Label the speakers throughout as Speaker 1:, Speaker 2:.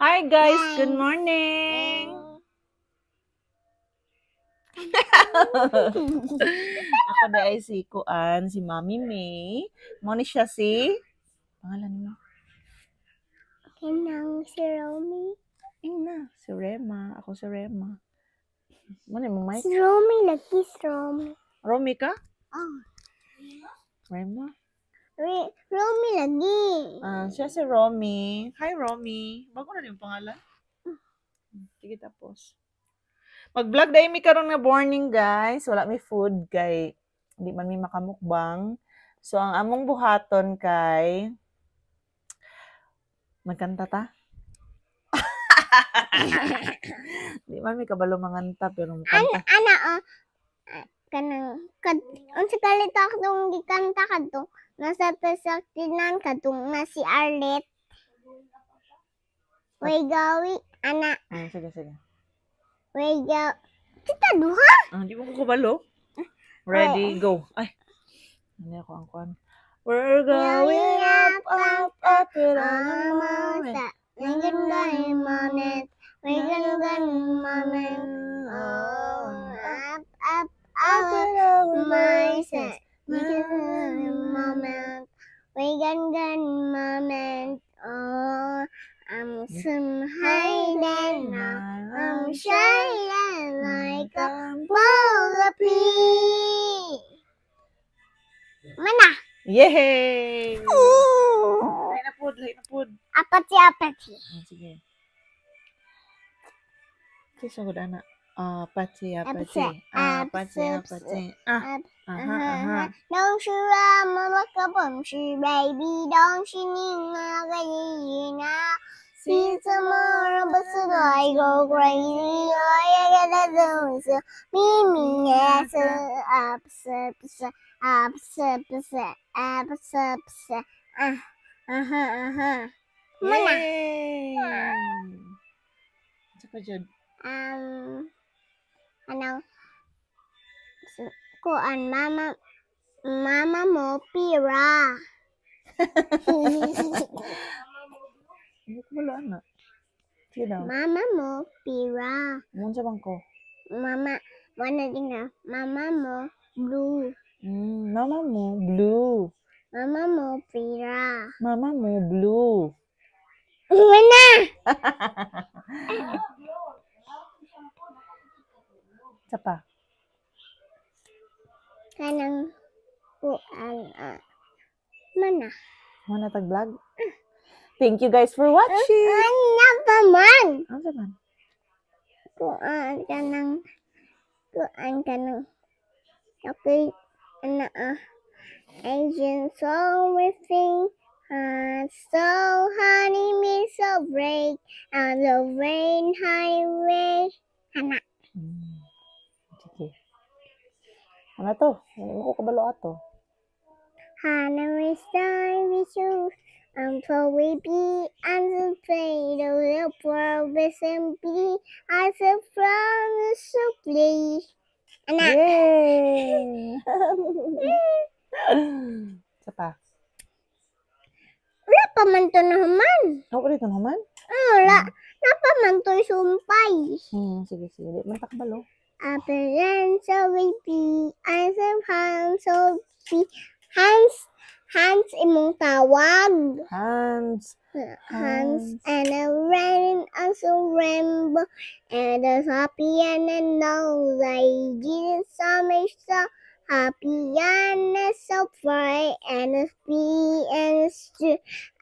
Speaker 1: Hi guys, good morning. Ako na ay si Kuan, si Mami May. Mo ni siya si pangalan mo.
Speaker 2: Kanang si Romy.
Speaker 1: Ina, si Rema. Ako si Rema. Mo ni mo mic?
Speaker 2: Si Romy lagi, si Romy.
Speaker 1: Romy ka?
Speaker 2: Oh.
Speaker 1: Rema?
Speaker 2: Romy lagi.
Speaker 1: Siya si Romy. Hi Romy. Bago na yung pangalan? Sige tapos. Mag-vlog dahil mi karon nga morning guys. Wala mi food kay hindi man mi makamukbang. So ang among buhaton kay magkanta ta? Di man mi kabalo manganta pero mukanta.
Speaker 2: Kanang unsa kalit akong gikanta kadto nasa tasaktinan kadtong na si Arlet. Way gawi ana.
Speaker 1: Sige.
Speaker 2: Way gawi. Kita duha?
Speaker 1: Di mo ko kabalo. Ready, go. Ay. Ano ako ang kuan? We're going up it all moment.
Speaker 2: We're gonna moment. We're gonna moment. Up
Speaker 1: it all
Speaker 2: myself. We're gonna moment. We're gonna moment. Oh, I'm some hiding now. I'm shining like a ball of pea. Mana?
Speaker 1: Yay! Lain na food.
Speaker 2: Apati.
Speaker 1: Sige. Kisah ko na. Apati.
Speaker 2: Don't you run, like a bumpy baby. Don't you need my see tomorrow, but I go crazy. All you gotta do is me, yes, Mana?
Speaker 1: Yay! Saka dyan.
Speaker 2: Ano? Kuan mama mo pira.
Speaker 1: Hindi ko wala na. Sige daw.
Speaker 2: Mama mo pira.
Speaker 1: Muna sa bangko.
Speaker 2: Mama mo blue.
Speaker 1: Mama mo blue.
Speaker 2: Mama mo pira.
Speaker 1: Mama mo blue.
Speaker 2: Mana?
Speaker 1: Isa pa.
Speaker 2: Kanang kuan mana?
Speaker 1: Mana tag-vlog? Thank you guys for watching.
Speaker 2: Ano pa man?
Speaker 1: Ano sa man?
Speaker 2: Kuan kanang okay agent so everything so honey me so break and the rain highway ana.
Speaker 1: Sige. Ano to? Hindi ko kabalo ato.
Speaker 2: Hana we start with you. For we be and the play the little world and be as a promise so please. Ana.
Speaker 1: Yay! Isa pa.
Speaker 2: Wala pa man to naman.
Speaker 1: Ako dito naman?
Speaker 2: Wala. Napa man to sumpay.
Speaker 1: Sige. Di man takabalo.
Speaker 2: Appearance so we be as a hands so be hands imong tawag.
Speaker 1: Hands.
Speaker 2: And a rain also rainbow and a happy and a no like Jesus so happy and so bright and a free and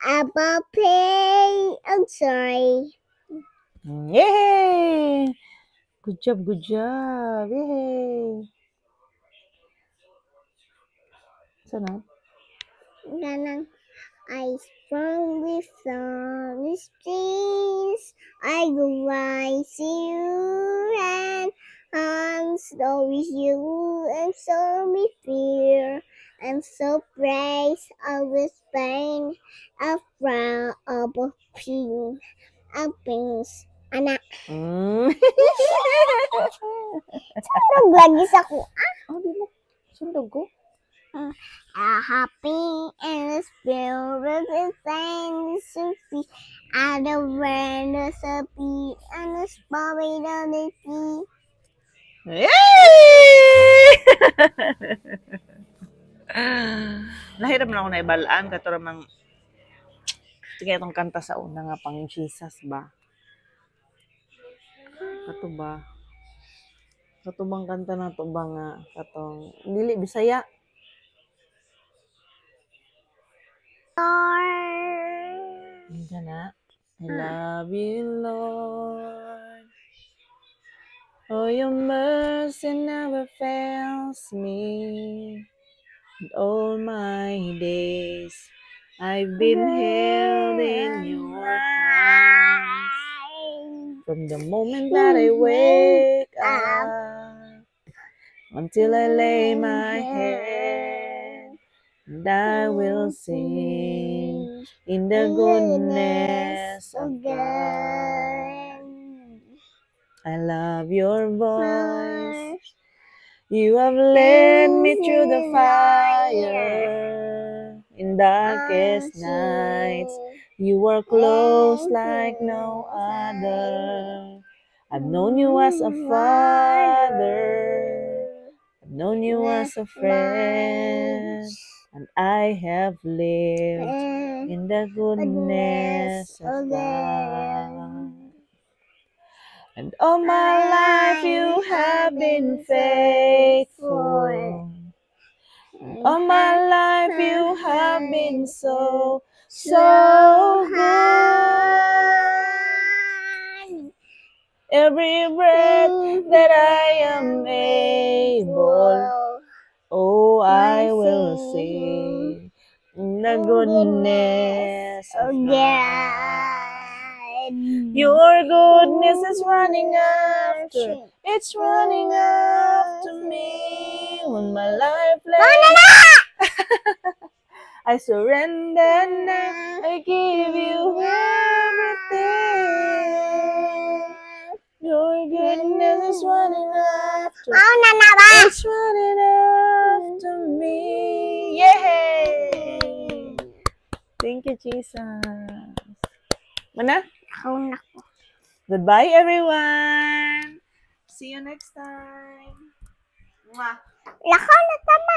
Speaker 2: about pay. I'm sorry.
Speaker 1: Yay! Good job. Yay! Sana?
Speaker 2: Ganang I strongly from the streets. I go I see you and I'm so with you and so with fear and so praise of the Spain of brown of pink of pinks. Anak. Sundog lagi sa ko.
Speaker 1: Di mo. Sundog ko?
Speaker 2: Happy and the spirit is saying to be out of rain, the be and the spirit of the sea.
Speaker 1: Yay! Nahiram na ako na ibalaan. Kato ramang sige itong kanta sa una nga pang Jesus ba? Kato ba? Kato bang kanta na to ba nga? Katong dili Bisaya. Diyan na. I love you, Lord. Oh, your mercy never fails me. And all my days, I've been held in your hands. From the moment that I wake up until I lay my head, and I will sing in the goodness of God. I love your voice. You have led me through the fire in darkest nights. You were close like no other. I've known you as a father. I've known you as a friend. And I have lived in the goodness of God. And all my life you have been faithful. And all my life you have been so, so good. Every breath that I am able, oh, I will sing the goodness of God. Your goodness is running after, it's running after me. When my life lays, I surrender now, I give you everything. Your goodness is running after, it's running after me. Yay! Thank you, Jesus. Mana? Goodbye, everyone. See you next time. Mwah.
Speaker 2: Lakaw na tama.